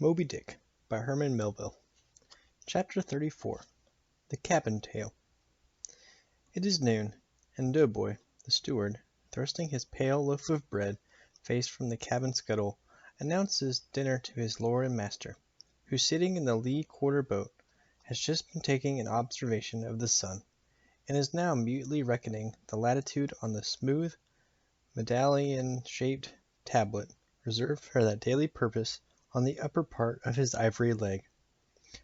Moby Dick by Herman Melville. Chapter 34. The Cabin Tale. It is noon, and Doughboy, the steward, thrusting his pale loaf of bread face from the cabin scuttle, announces dinner to his lord and master, who, sitting in the lee quarter boat, has just been taking an observation of the sun, and is now mutely reckoning the latitude on the smooth, medallion-shaped tablet reserved for that daily purpose on the upper part of his ivory leg.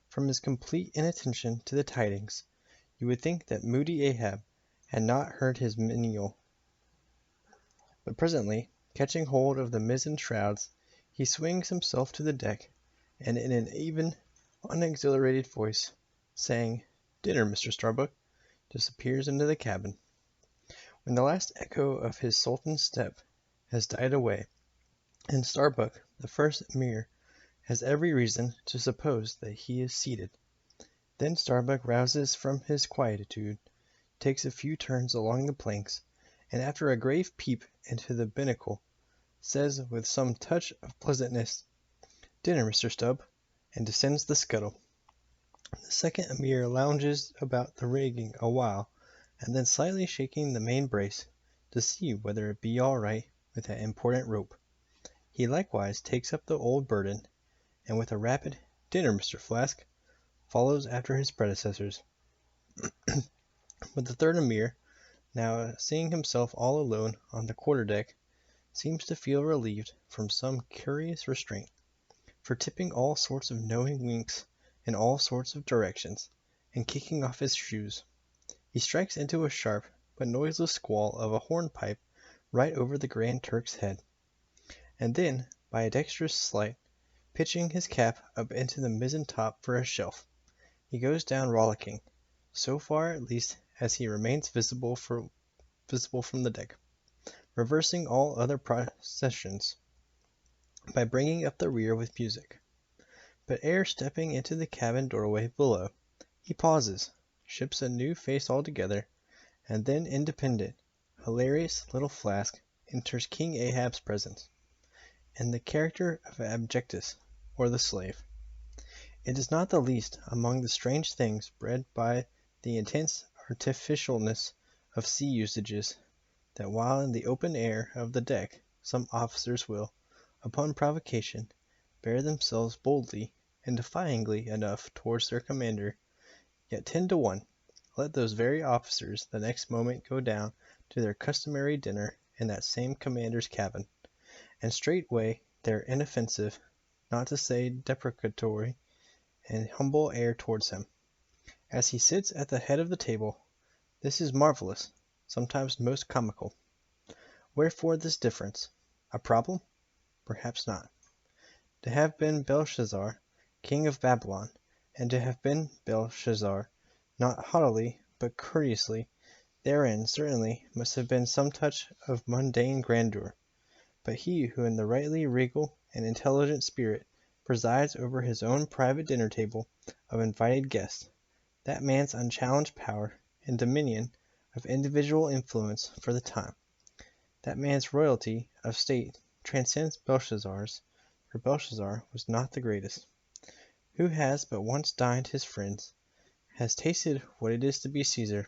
From his complete inattention to the tidings, you would think that moody Ahab had not heard his menial. But presently, catching hold of the mizzen shrouds, he swings himself to the deck, and in an even, unexhilarated voice, saying, "Dinner, Mr. Starbuck," disappears into the cabin. When the last echo of his sultan's step has died away, and Starbuck, the first emir, has every reason to suppose that he is seated, then Starbuck rouses from his quietude, takes a few turns along the planks, and after a grave peep into the binnacle, says with some touch of pleasantness, "Dinner, Mr. Stubb," and descends the scuttle. The second emir lounges about the rigging a while, and then slightly shaking the main brace, to see whether it be all right with that important rope, he likewise takes up the old burden, and with a rapid "Dinner, Mr. Flask," follows after his predecessors. But the third emir, now seeing himself all alone on the quarter-deck, seems to feel relieved from some curious restraint, for tipping all sorts of knowing winks in all sorts of directions, and kicking off his shoes, he strikes into a sharp but noiseless squall of a hornpipe right over the Grand Turk's head, and then, by a dexterous sleight, pitching his cap up into the mizzen top for a shelf, he goes down rollicking, so far at least as he remains visible from the deck, reversing all other processions by bringing up the rear with music. But ere stepping into the cabin doorway below, he pauses, ships a new face altogether, and then independent, hilarious little Flask enters King Ahab's presence, in the character of Abjectus, or the slave. It is not the least among the strange things bred by the intense artificialness of sea usages, that while in the open air of the deck some officers will, upon provocation, bear themselves boldly and defyingly enough towards their commander, yet 10 to 1, let those very officers the next moment go down to their customary dinner in that same commander's cabin, and straightway their inoffensive, not to say deprecatory, and humble air towards him, as he sits at the head of the table. This is marvellous, sometimes most comical. Wherefore this difference? A problem? Perhaps not. To have been Belshazzar, king of Babylon, and to have been Belshazzar, not haughtily, but courteously, therein certainly must have been some touch of mundane grandeur. But he who in the rightly regal and intelligent spirit presides over his own private dinner-table of invited guests, that man's unchallenged power and dominion of individual influence for the time, that man's royalty of state transcends Belshazzar's, for Belshazzar was not the greatest. Who has but once dined his friends, has tasted what it is to be Caesar.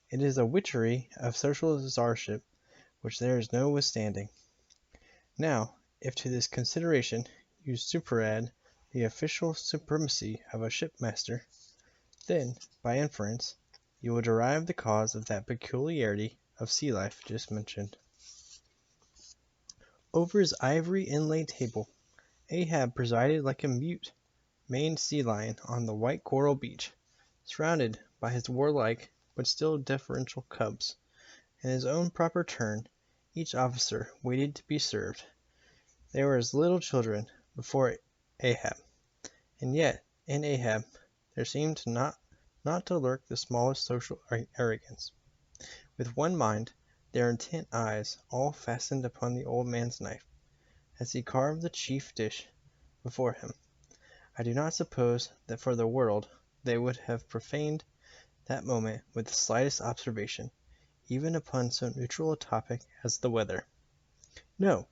It is a witchery of social czarship which there is no withstanding. Now, if to this consideration you superadd the official supremacy of a shipmaster, then, by inference, you will derive the cause of that peculiarity of sea life just mentioned. Over his ivory inlaid table, Ahab presided like a mute, maned sea lion on the white coral beach, surrounded by his warlike but still deferential cubs. In his own proper turn, each officer waited to be served. They were as little children before Ahab, and yet in Ahab there seemed not to lurk the smallest social arrogance. With one mind, their intent eyes all fastened upon the old man's knife, as he carved the chief dish before him. I do not suppose that for the world they would have profaned that moment with the slightest observation, even upon so neutral a topic as the weather. No,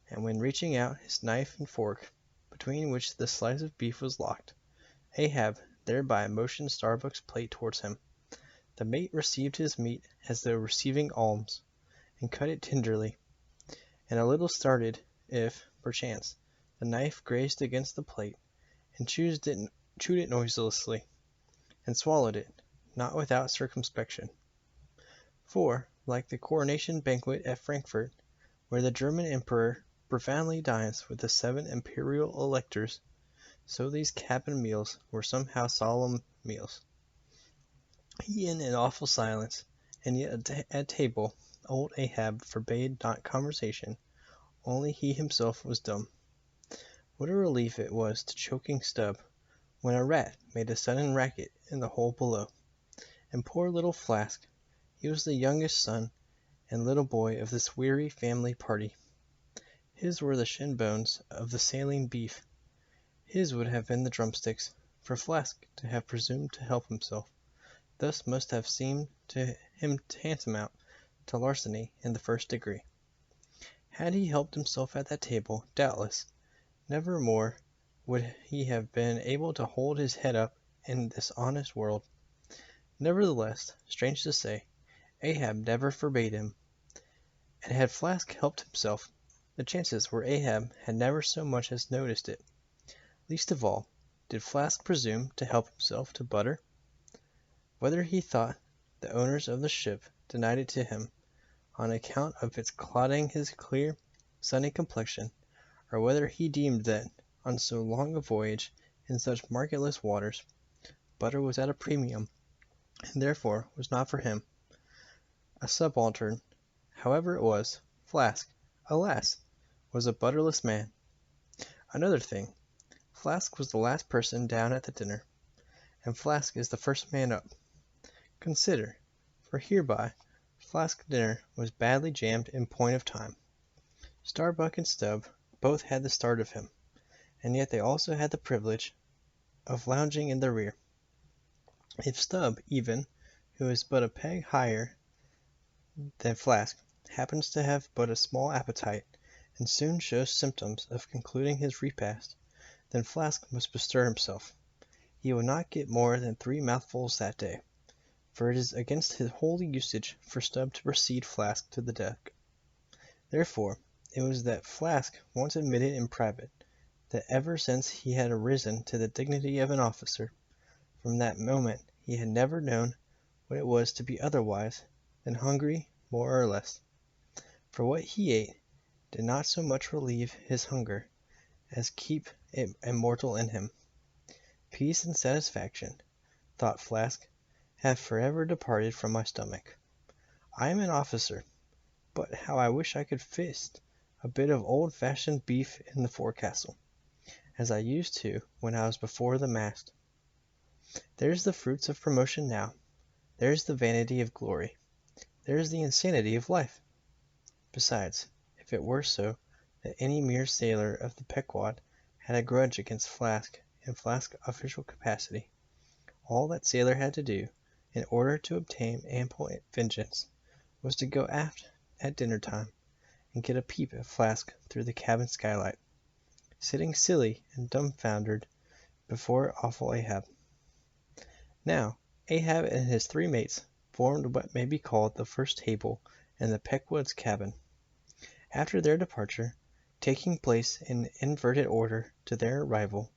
and when reaching out his knife and fork between which the slice of beef was locked. Ahab thereby motioned Starbuck's plate towards him. The mate received his meat as though receiving alms, and cut it tenderly, and a little started if, perchance, the knife grazed against the plate, and chewed it noiselessly, and swallowed it, not without circumspection. For, like the coronation banquet at Frankfurt, where the German emperor profoundly dines with the 7 imperial electors, so these cabin meals were somehow solemn meals. Eaten in awful silence, and yet at table old Ahab forbade not conversation, only he himself was dumb. What a relief it was to choking Stubb, when a rat made a sudden racket in the hole below. And poor little Flask, he was the youngest son and little boy of this weary family party. His were the shin bones of the sailing beef. His would have been the drumsticks, for Flask to have presumed to help himself. Thus must have seemed to him tantamount to larceny in the first degree. Had he helped himself at that table, doubtless, never more would he have been able to hold his head up in this honest world. Nevertheless, strange to say, Ahab never forbade him, and had Flask helped himself, the chances were Ahab had never so much as noticed it. Least of all, did Flask presume to help himself to butter. Whether he thought the owners of the ship denied it to him, on account of its clouding his clear, sunny complexion, or whether he deemed that, on so long a voyage in such marketless waters, butter was at a premium, and therefore was not for him, a subaltern, however it was, Flask, alas, was a butterless man. Another thing, Flask was the last person down at the dinner, and Flask is the first man up. Consider, for hereby Flask's dinner was badly jammed in point of time. Starbuck and Stubb both had the start of him, and yet they also had the privilege of lounging in the rear. If Stubb, even, who is but a peg higher than Flask, happens to have but a small appetite, and soon shows symptoms of concluding his repast, then Flask must bestir himself. He will not get more than 3 mouthfuls that day, for it is against his holy usage for Stubb to precede Flask to the deck. Therefore, it was that Flask once admitted in private, that ever since he had arisen to the dignity of an officer, from that moment he had never known what it was to be otherwise than hungry more or less. For what he ate did not so much relieve his hunger as keep it immortal in him. Peace and satisfaction, thought Flask, have forever departed from my stomach. I am an officer, but how I wish I could fist a bit of old-fashioned beef in the forecastle, as I used to when I was before the mast. There's the fruits of promotion now. There's the vanity of glory. There's the insanity of life. Besides, if it were so that any mere sailor of the Pequod had a grudge against Flask in Flask's official capacity, all that sailor had to do, in order to obtain ample vengeance, was to go aft at dinner time and get a peep at Flask through the cabin skylight, sitting silly and dumbfoundered before awful Ahab. Now, Ahab and his 3 mates formed what may be called the first table in the Pequod's cabin. After their departure, taking place in inverted order to their arrival,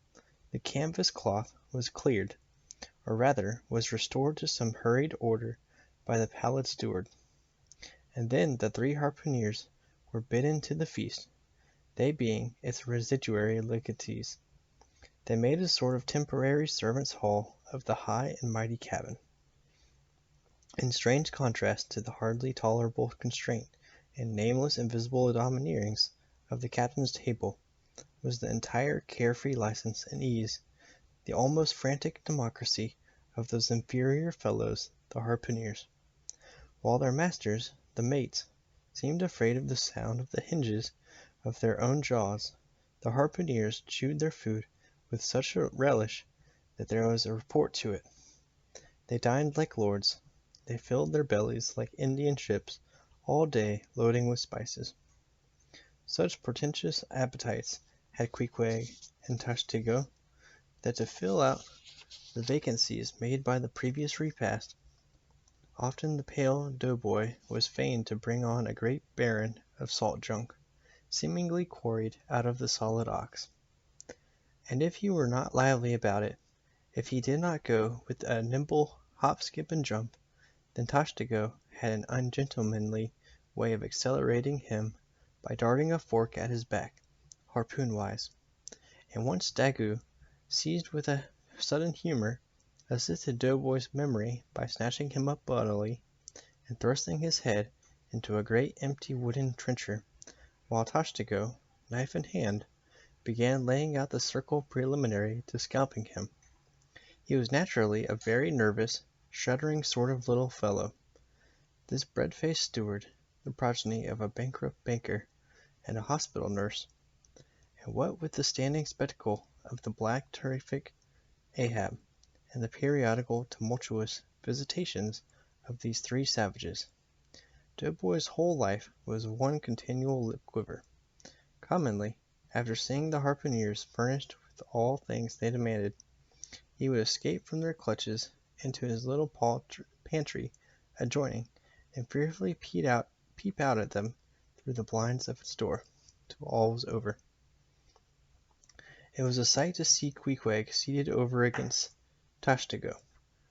the canvas cloth was cleared, or rather was restored to some hurried order by the pallid steward, and then the 3 harpooneers were bidden to the feast, they being its residuary legatees. They made a sort of temporary servants' hall of the high and mighty cabin. In strange contrast to the hardly tolerable constraint and nameless invisible domineerings of the captain's table was the entire carefree license and ease, the almost frantic democracy of those inferior fellows, the harpooneers. While their masters, the mates, seemed afraid of the sound of the hinges of their own jaws, the harpooneers chewed their food with such a relish that there was a report to it. They dined like lords. They filled their bellies like Indian ships, all day loading with spices. Such portentous appetites had Queequeg and Tashtego that to fill out the vacancies made by the previous repast, often the pale doughboy was fain to bring on a great baron of salt junk, seemingly quarried out of the solid ox. And if he were not lively about it, if he did not go with a nimble hop, skip, and jump, then Tashtego had an ungentlemanly way of accelerating him by darting a fork at his back, harpoon-wise. And once Daggoo, seized with a sudden humor, assisted Doughboy's memory by snatching him up bodily and thrusting his head into a great empty wooden trencher, while Tashtego, knife in hand, began laying out the circle preliminary to scalping him. He was naturally a very nervous, shuddering sort of little fellow, this bread-faced steward, the progeny of a bankrupt banker and a hospital nurse, and what with the standing spectacle of the black terrific Ahab, and the periodical tumultuous visitations of these three savages, Doughboy's whole life was one continual lip quiver. Commonly, after seeing the harpooneers furnished with all things they demanded, he would escape from their clutches into his little pantry adjoining, and fearfully peep out at them through the blinds of its door, till all was over. It was a sight to see Queequeg seated over against Tashtego,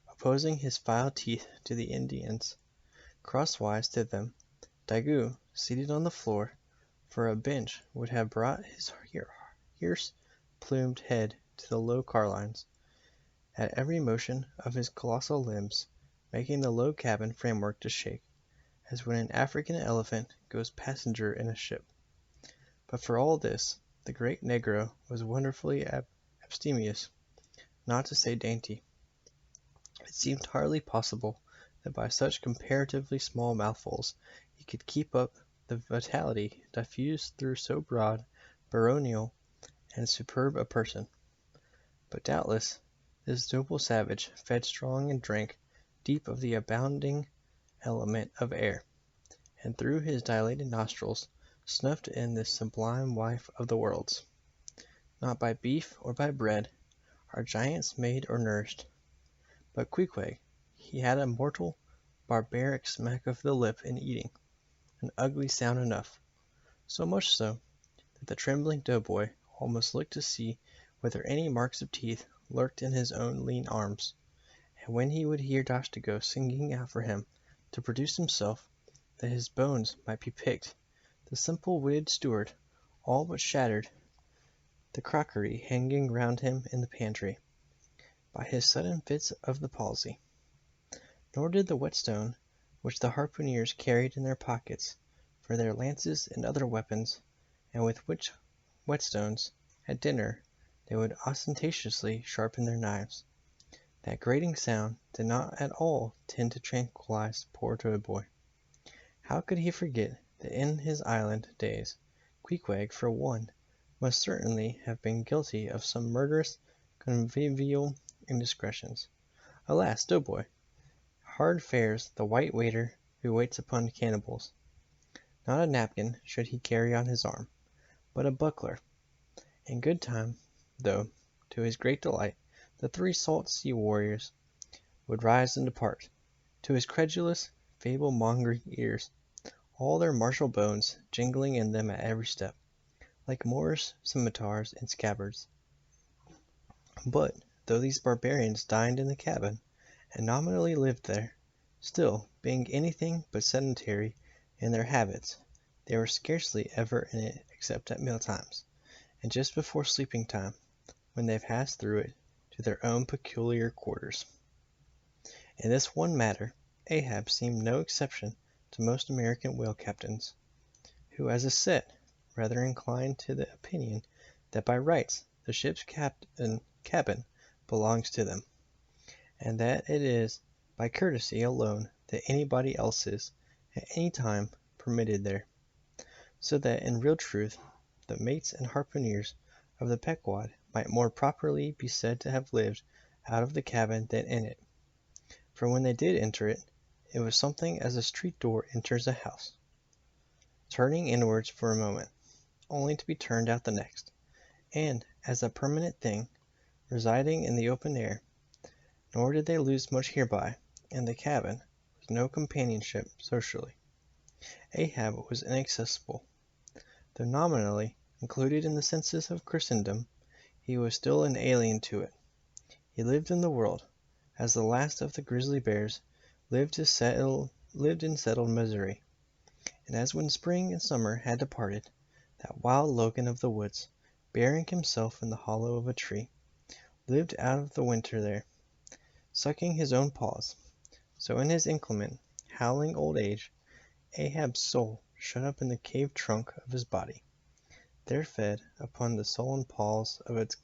opposing his filed teeth to the Indians. Crosswise to them, Daggoo, seated on the floor, for a bench would have brought his hearse-plumed head to the low carlines, at every motion of his colossal limbs, making the low cabin framework to shake, as when an African elephant goes passenger in a ship. But for all this, the great negro was wonderfully abstemious, not to say dainty. It seemed hardly possible that by such comparatively small mouthfuls he could keep up the vitality diffused through so broad, baronial, and superb a person. But doubtless this noble savage fed strong and drank deep of the abounding element of air, and through his dilated nostrils snuffed in this sublime wife of the worlds. Not by beef or by bread are giants made or nourished, but Queequeg, he had a mortal, barbaric smack of the lip in eating, an ugly sound enough, so much so that the trembling doughboy almost looked to see whether any marks of teeth lurked in his own lean arms, and when he would hear Tashtego singing out for him to produce himself, that his bones might be picked, the simple-witted steward all but shattered the crockery hanging round him in the pantry, by his sudden fits of the palsy. Nor did the whetstone which the harpooneers carried in their pockets for their lances and other weapons, and with which whetstones, at dinner, they would ostentatiously sharpen their knives, that grating sound did not at all tend to tranquilize poor Doughboy. How could he forget that in his island days, Queequeg, for one, must certainly have been guilty of some murderous convivial indiscretions? Alas, Doughboy! Hard fares the white waiter who waits upon cannibals. Not a napkin should he carry on his arm, but a buckler. In good time, though, to his great delight, the three salt sea warriors would rise and depart, to his credulous, fable-mongering ears, all their martial bones jingling in them at every step, like Moorish scimitars and scabbards. But, though these barbarians dined in the cabin, and nominally lived there, still, being anything but sedentary in their habits, they were scarcely ever in it except at meal-times, and just before sleeping-time, when they passed through it to their own peculiar quarters. In this one matter, Ahab seemed no exception to most American whale captains, who as a set rather incline to the opinion that by rights the ship's cabin belongs to them, and that it is by courtesy alone that anybody else is, at any time, permitted there, so that in real truth the mates and harpooneers of the Pequod might more properly be said to have lived out of the cabin than in it, for when they did enter it, it was something as a street door enters a house, turning inwards for a moment, only to be turned out the next, and, as a permanent thing, residing in the open air, nor did they lose much hereby, and the cabin was no companionship socially. Ahab was inaccessible. Though nominally included in the census of Christendom, he was still an alien to it. He lived in the world, as the last of the grizzly bears lived in settled misery, and as when spring and summer had departed, that wild Logan of the woods, burying himself in the hollow of a tree, lived out of the winter there, sucking his own paws, so in his inclement, howling old age, Ahab's soul shut up in the cave trunk of his body, there fed upon the sullen paws of its